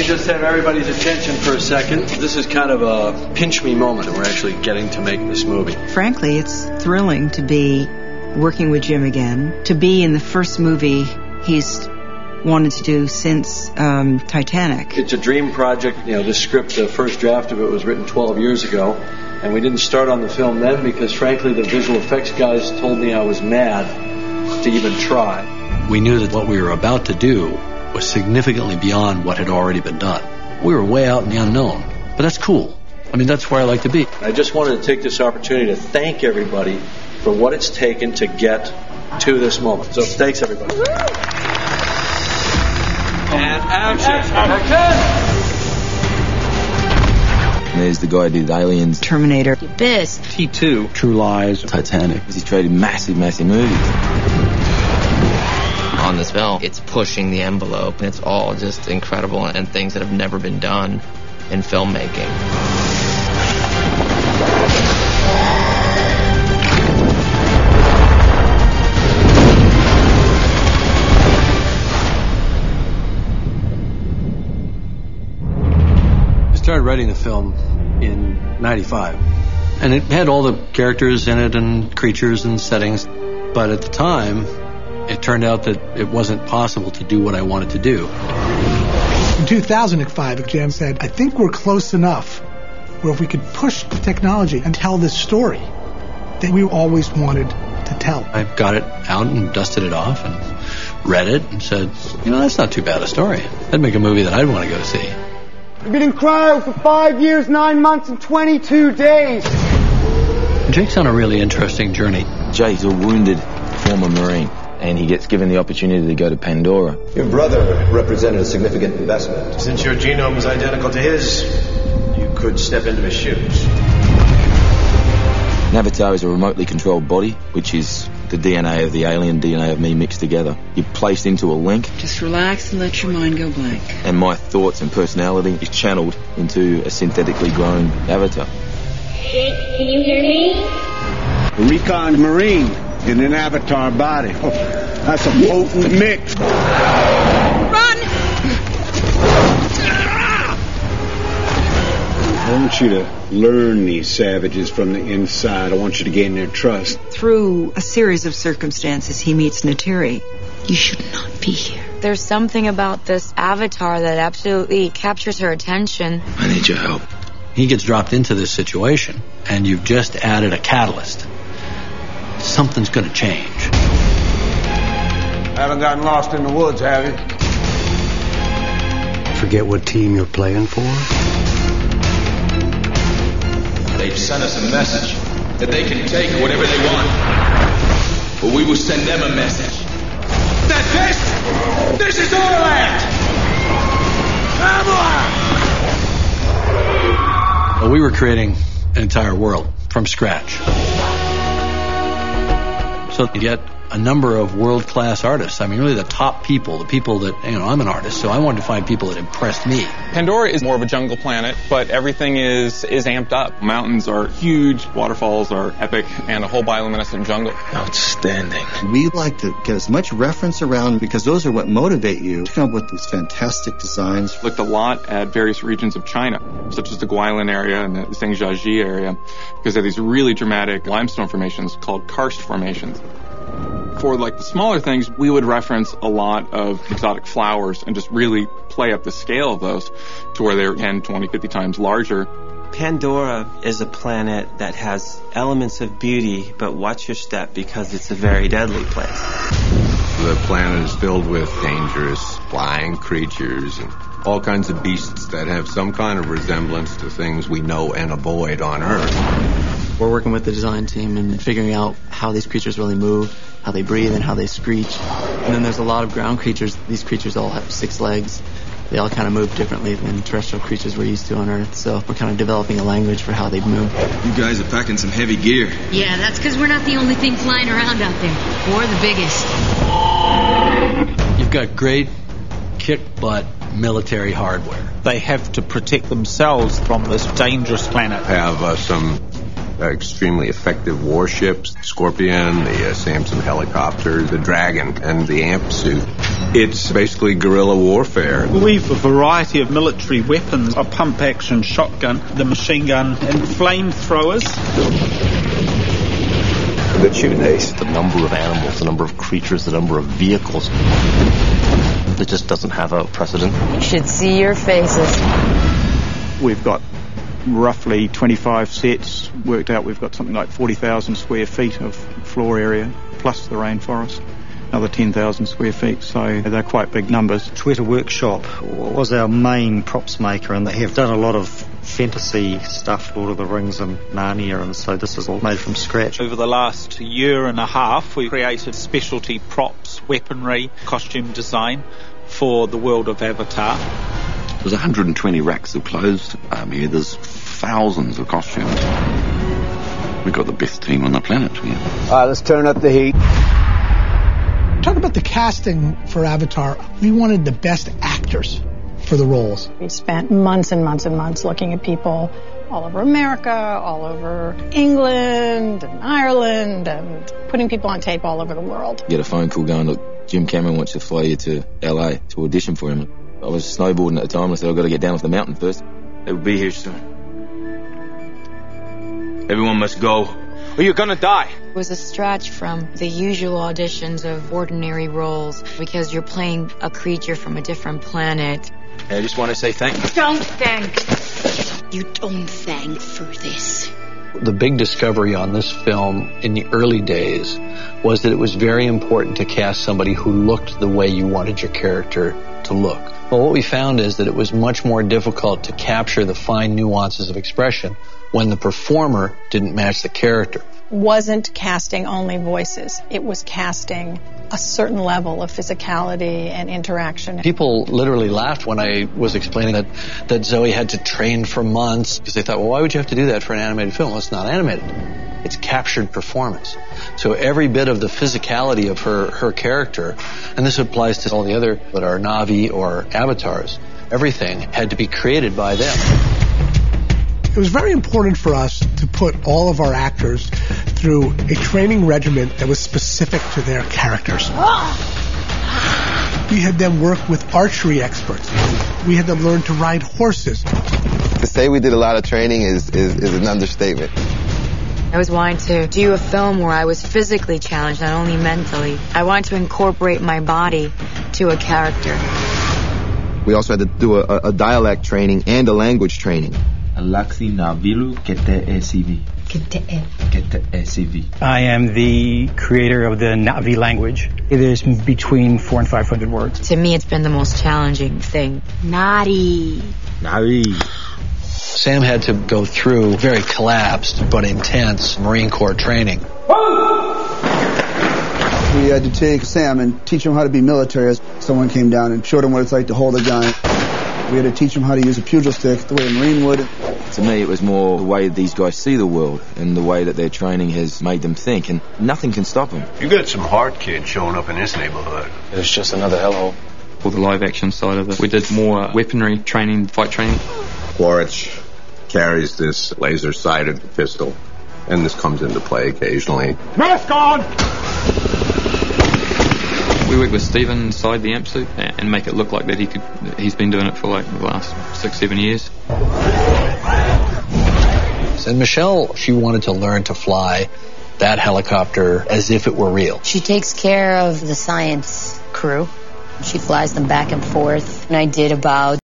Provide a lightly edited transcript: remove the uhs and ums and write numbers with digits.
just have everybody's attention for a second. This is kind of a pinch me moment. We're actually getting to make this movie. Frankly, it's thrilling to be working with Jim again, to be in the first movie he's wanted to do since Titanic. It's a dream project. You know, this script, the first draft of it was written 12 years ago, and we didn't start on the film then because, frankly, the visual effects guys told me I was mad to even try. We knew that what we were about to do was significantly beyond what had already been done. We were way out in the unknown, but that's cool. I mean, that's where I like to be. I just wanted to take this opportunity to thank everybody for what it's taken to get to this moment. So thanks, everybody. And action. There's the guy who did Aliens, Terminator, Abyss, T2, True Lies, Titanic. He's created massive movies. On this film, it's pushing the envelope. It's all just incredible and things that have never been done in filmmaking. I started writing the film in 95, and it had all the characters in it and creatures and settings, but at the time it turned out that it wasn't possible to do what I wanted to do. In 2005, Jim said, I think we're close enough where if we could push the technology and tell this story that we always wanted to tell. I got it out and dusted it off and read it and said, you know, that's not too bad a story. That'd make a movie that I'd want to go see. I've been in cryo for 5 years, 9 months, and 22 days. Jake's on a really interesting journey. Jake's a wounded former Marine, and he gets given the opportunity to go to Pandora. Your brother represented a significant investment. Since your genome is identical to his, you could step into his shoes. An avatar is a remotely controlled body, which is the DNA of the alien, DNA of me mixed together. You're placed into a link. Just relax and let your mind go blank. And my thoughts and personality is channeled into a synthetically grown avatar. Jake, can you hear me? A recon Marine in an avatar body. Oh, that's a potent mix. Run! I want you to learn these savages from the inside. I want you to gain their trust. Through a series of circumstances, he meets Neytiri. You should not be here. There's something about this avatar that absolutely captures her attention. I need your help. He gets dropped into this situation, and you've just added a catalyst. Something's going to change. Haven't gotten lost in the woods, have you? Forget what team you're playing for? They've sent us a message that they can take whatever they want. But we will send them a message that this is our land! Well, we were creating an entire world from scratch. So to get a number of world-class artists, I mean, really the top people, the people that, you know, I'm an artist, so I wanted to find people that impressed me. Pandora is more of a jungle planet, but everything is amped up. Mountains are huge, waterfalls are epic, and a whole bioluminescent jungle. Outstanding. We like to get as much reference around because those are what motivate you to come up with these fantastic designs. Looked a lot at various regions of China, such as the Guilin area and the Zhangjiajie area, because they have these really dramatic limestone formations called karst formations. For like the smaller things, we would reference a lot of exotic flowers and just really play up the scale of those to where they're 10, 20, 50 times larger. Pandora is a planet that has elements of beauty, but watch your step because it's a very deadly place. The planet is filled with dangerous flying creatures and all kinds of beasts that have some kind of resemblance to things we know and avoid on Earth. We're working with the design team and figuring out how these creatures really move, how they breathe, and how they screech. And then there's a lot of ground creatures. These creatures all have 6 legs. They all kind of move differently than terrestrial creatures we're used to on Earth. So we're kind of developing a language for how they move. You guys are packing some heavy gear. Yeah, that's because we're not the only thing flying around out there. Or the biggest. You've got great kick-butt military hardware. They have to protect themselves from this dangerous planet. Have some extremely effective warships, Scorpion, the Samson helicopter, the Dragon, and the AMP suit. It's basically guerrilla warfare. We've a variety of military weapons, a pump-action shotgun, the machine gun, and flamethrowers. The Tunes. The number of animals, the number of creatures, the number of vehicles. It just doesn't have a precedent. You should see your faces. We've got roughly 25 sets. Worked out we've got something like 40,000 square feet of floor area, plus the rainforest. Another 10,000 square feet, so they're quite big numbers. Twitter Workshop was our main props maker, and they have done a lot of fantasy stuff, Lord of the Rings and Narnia, and so this is all made from scratch. Over the last year and a half, we created specialty props, weaponry, costume design for the world of Avatar. There's 120 racks of clothes here. There's thousands of costumes. We've got the best team on the planet here. All right, let's turn up the heat. Talk about the casting for Avatar. We wanted the best actors for the roles. We spent months and months and months looking at people all over America, all over England and Ireland, and putting people on tape all over the world. Get a phone call going, look, Jim Cameron wants to fly you to LA to audition for him. I was snowboarding at the time. I said, I've got to get down off the mountain first. They will be here soon. Everyone must go, or you're gonna die. It was a stretch from the usual auditions of ordinary roles because you're playing a creature from a different planet. I just want to say thank you. Don't thank. You don't thank for this. The big discovery on this film in the early days was that it was very important to cast somebody who looked the way you wanted your character to look. Well, what we found is that it was much more difficult to capture the fine nuances of expression when the performer didn't match the character. Wasn't casting only voices. It was casting a certain level of physicality and interaction. People literally laughed when I was explaining that Zoe had to train for months because they thought, well, why would you have to do that for an animated film? Well, it's not animated. It's captured performance. So every bit of the physicality of her character, and this applies to all the other that are Na'vi or avatars, everything had to be created by them. It was very important for us to put all of our actors through a training regimen that was specific to their characters. We had them work with archery experts. We had them learn to ride horses. To say we did a lot of training is an understatement. I was wanting to do a film where I was physically challenged, not only mentally. I wanted to incorporate my body to a character. We also had to do a dialect training and a language training. Alaxi Navilu Kete ECV. Kete ECV. I am the creator of the Na'vi language. It is between 400 and 500 words. To me, it's been the most challenging thing. Na'vi. Sam had to go through very collapsed but intense Marine Corps training. We had to take Sam and teach him how to be military. Someone came down and showed him what it's like to hold a gun. We had to teach him how to use a pugil stick the way a Marine would. To me, it was more the way these guys see the world and the way that their training has made them think, and nothing can stop them. You got some hard kids showing up in this neighborhood. It's just another hellhole. For the live action side of it, we did more weaponry training, fight training. Quaritch carries this laser-sighted pistol, and this comes into play occasionally. Mask on! We work with Stephen inside the AMP suit and make it look like that he's been doing it for like the last 6-7 years. And Michelle, she wanted to learn to fly that helicopter as if it were real. She takes care of the science crew. She flies them back and forth. And I did about